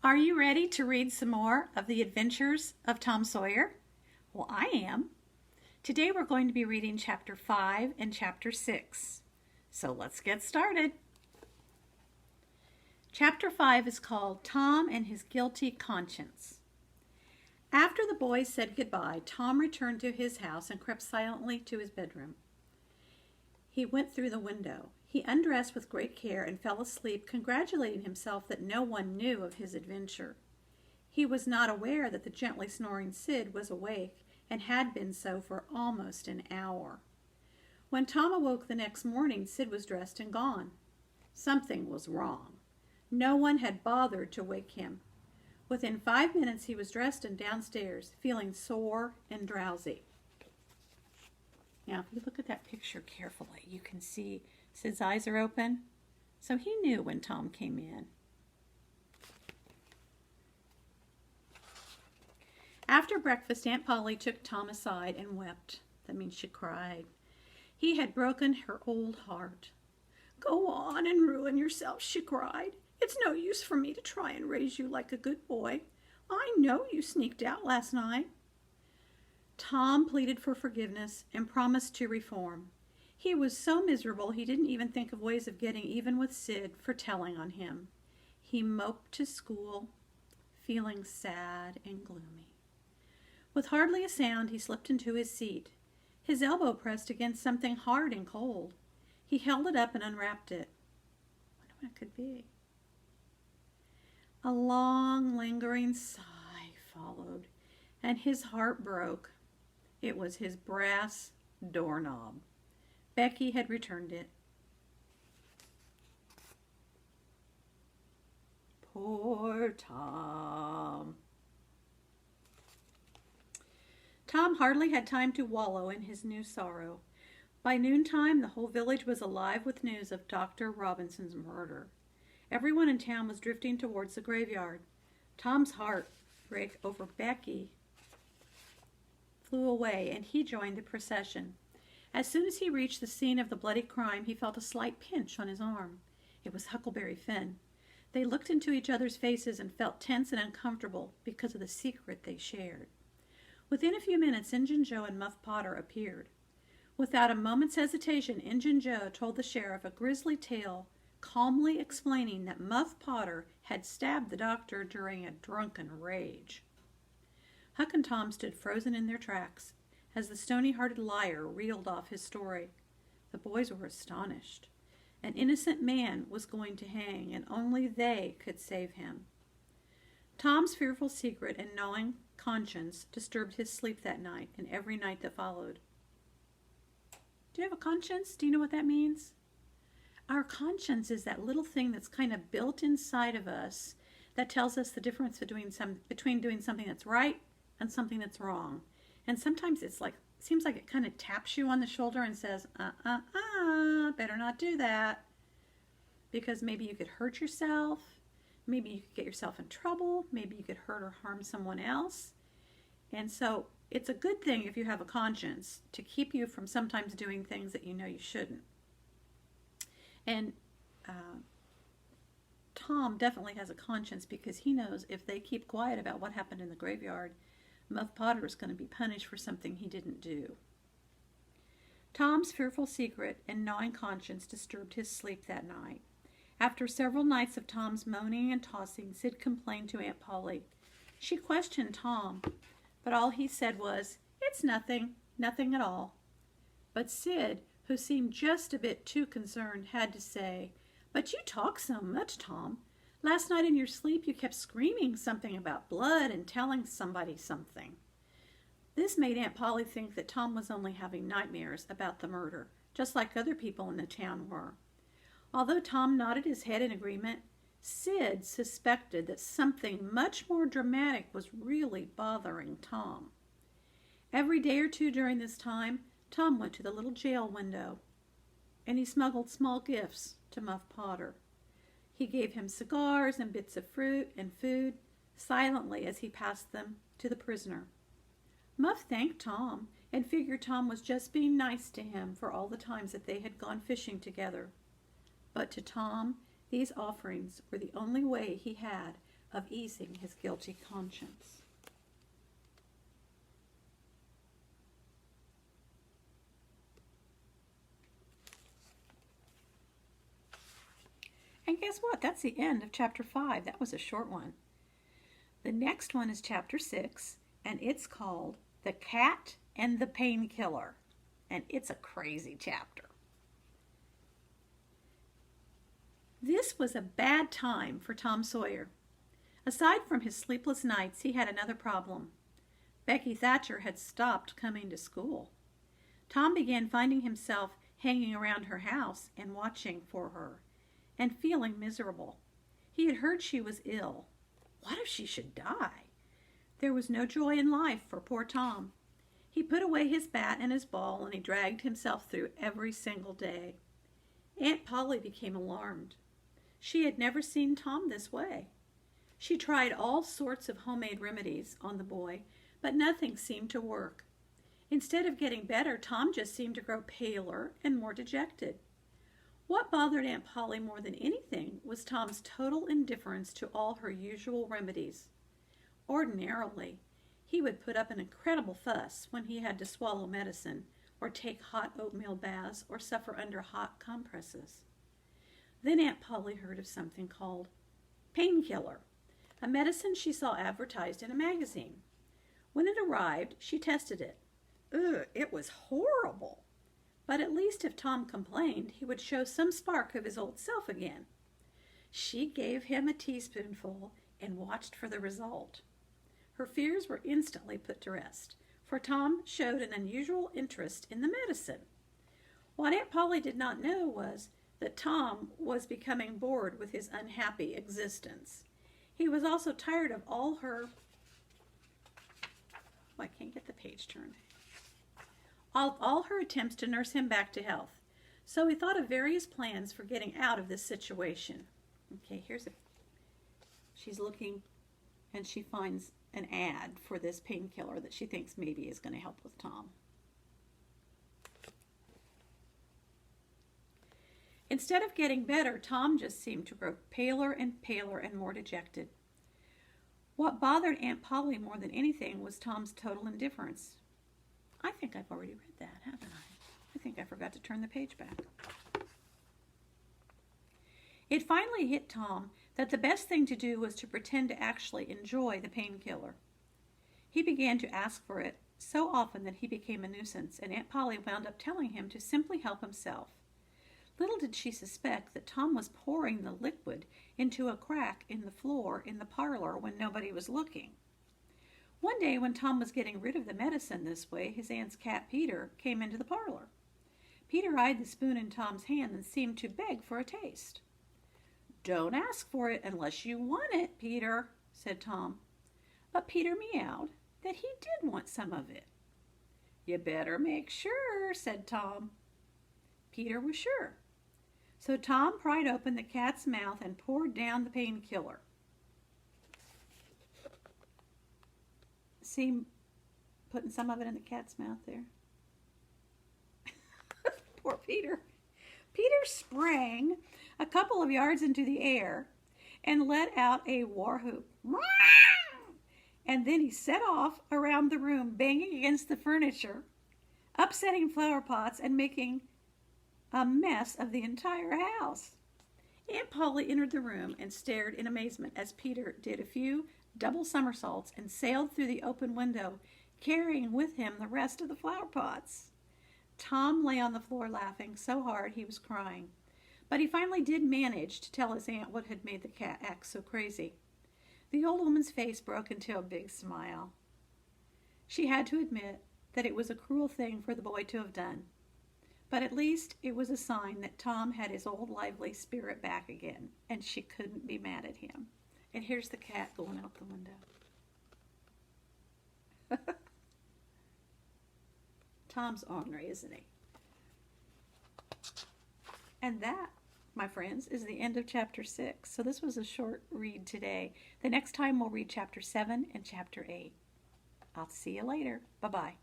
Are you ready to read some more of the adventures of Tom Sawyer? Well, I am. Today we're going to be reading Chapter 5 and Chapter 6. So let's get started. Chapter 5 is called Tom and His Guilty Conscience. After the boys said goodbye, Tom returned to his house and crept silently to his bedroom. He went through the window. He undressed with great care and fell asleep, congratulating himself that no one knew of his adventure. He was not aware that the gently snoring Sid was awake and had been so for almost an hour. When Tom awoke the next morning, Sid was dressed and gone. Something was wrong. No one had bothered to wake him. Within 5 minutes he was dressed and downstairs, feeling sore and drowsy. Now, if you look at that picture carefully, you can see Sid's eyes are open. So he knew when Tom came in. After breakfast, Aunt Polly took Tom aside and wept. That means she cried. He had broken her old heart. "Go on and ruin yourself," she cried. "It's no use for me to try and raise you like a good boy. I know you sneaked out last night." Tom pleaded for forgiveness and promised to reform. He was so miserable he didn't even think of ways of getting even with Sid for telling on him. He moped to school, feeling sad and gloomy. With hardly a sound, he slipped into his seat. His elbow pressed against something hard and cold. He held it up and unwrapped it. I wonder what it could be. A long, lingering sigh followed, and his heart broke. It was his brass doorknob. Becky had returned it. Poor Tom. Tom hardly had time to wallow in his new sorrow. By noontime, the whole village was alive with news of Dr. Robinson's murder. Everyone in town was drifting towards the graveyard. Tom's heartbreak over Becky flew away, and he joined the procession. As soon as he reached the scene of the bloody crime, he felt a slight pinch on his arm. It was Huckleberry Finn. They looked into each other's faces and felt tense and uncomfortable because of the secret they shared. Within a few minutes, Injun Joe and Muff Potter appeared. Without a moment's hesitation, Injun Joe told the sheriff a grisly tale, calmly explaining that Muff Potter had stabbed the doctor during a drunken rage. Huck and Tom stood frozen in their tracks as the stony-hearted liar reeled off his story. The boys were astonished. An innocent man was going to hang, and only they could save him. Tom's fearful secret and gnawing conscience disturbed his sleep that night and every night that followed. Do you have a conscience? Do you know what that means? Our conscience is that little thing that's kind of built inside of us that tells us the difference between doing something that's right and something that's wrong. And sometimes seems like it kind of taps you on the shoulder and says, better not do that. Because maybe you could hurt yourself. Maybe you could get yourself in trouble. Maybe you could hurt or harm someone else. And so it's a good thing if you have a conscience to keep you from sometimes doing things that you know you shouldn't. And Tom definitely has a conscience because he knows if they keep quiet about what happened in the graveyard, Muff Potter is going to be punished for something he didn't do. Tom's fearful secret and gnawing conscience disturbed his sleep that night. After several nights of Tom's moaning and tossing, Sid complained to Aunt Polly. She questioned Tom, but all he said was, "It's nothing, nothing at all." But Sid, who seemed just a bit too concerned, had to say, "But you talk so much, Tom. Last night in your sleep you kept screaming something about blood and telling somebody something." This made Aunt Polly think that Tom was only having nightmares about the murder, just like other people in the town were. Although Tom nodded his head in agreement, Sid suspected that something much more dramatic was really bothering Tom. Every day or two during this time, Tom went to the little jail window, and he smuggled small gifts to Muff Potter. He gave him cigars and bits of fruit and food, silently as he passed them to the prisoner. Muff thanked Tom and figured Tom was just being nice to him for all the times that they had gone fishing together. But to Tom, these offerings were the only way he had of easing his guilty conscience. And guess what? That's the end of chapter 5. That was a short one. The next one is chapter 6, and it's called The Cat and the Painkiller. And it's a crazy chapter. This was a bad time for Tom Sawyer. Aside from his sleepless nights, he had another problem. Becky Thatcher had stopped coming to school. Tom began finding himself hanging around her house and watching for her, and feeling miserable. He had heard she was ill. What if she should die? There was no joy in life for poor Tom. He put away his bat and his ball, and he dragged himself through every single day. Aunt Polly became alarmed. She had never seen Tom this way. She tried all sorts of homemade remedies on the boy, but nothing seemed to work. Instead of getting better, Tom just seemed to grow paler and more dejected. What bothered Aunt Polly more than anything was Tom's total indifference to all her usual remedies. Ordinarily, he would put up an incredible fuss when he had to swallow medicine, or take hot oatmeal baths, or suffer under hot compresses. Then Aunt Polly heard of something called painkiller, a medicine she saw advertised in a magazine. When it arrived, she tested it. Ugh, it was horrible. But at least if Tom complained, he would show some spark of his old self again. She gave him a teaspoonful and watched for the result. Her fears were instantly put to rest, for Tom showed an unusual interest in the medicine. What Aunt Polly did not know was that Tom was becoming bored with his unhappy existence. He was also tired of all her... Oh, I can't get the page turned. All her attempts to nurse him back to health. So he thought of various plans for getting out of this situation. Okay, she's looking, and she finds an ad for this painkiller that she thinks maybe is going to help with Tom. Instead of getting better, Tom just seemed to grow paler and paler and more dejected. What bothered Aunt Polly more than anything was Tom's total indifference. I think I've already read that, haven't I? I think I forgot to turn the page back. It finally hit Tom that the best thing to do was to pretend to actually enjoy the painkiller. He began to ask for it so often that he became a nuisance, and Aunt Polly wound up telling him to simply help himself. Little did she suspect that Tom was pouring the liquid into a crack in the floor in the parlor when nobody was looking. One day when Tom was getting rid of the medicine this way, his aunt's cat Peter came into the parlor. Peter eyed the spoon in Tom's hand and seemed to beg for a taste. "Don't ask for it unless you want it, Peter," said Tom. But Peter meowed that he did want some of it. "You better make sure," said Tom. Peter was sure. So Tom pried open the cat's mouth and poured down the painkiller. See, putting some of it in the cat's mouth there. Poor Peter. Peter sprang a couple of yards into the air and let out a war whoop. And then he set off around the room, banging against the furniture, upsetting flower pots, and making a mess of the entire house. Aunt Polly entered the room and stared in amazement as Peter did a few double somersaults and sailed through the open window, carrying with him the rest of the flower pots. Tom lay on the floor laughing so hard he was crying. But he finally did manage to tell his aunt what had made the cat act so crazy. The old woman's face broke into a big smile. She had to admit that it was a cruel thing for the boy to have done. But at least it was a sign that Tom had his old lively spirit back again, and she couldn't be mad at him. And here's the cat going out the window. Tom's ornery, isn't he? And that, my friends, is the end of chapter 6. So this was a short read today. The next time we'll read chapter 7 and chapter 8. I'll see you later. Bye-bye.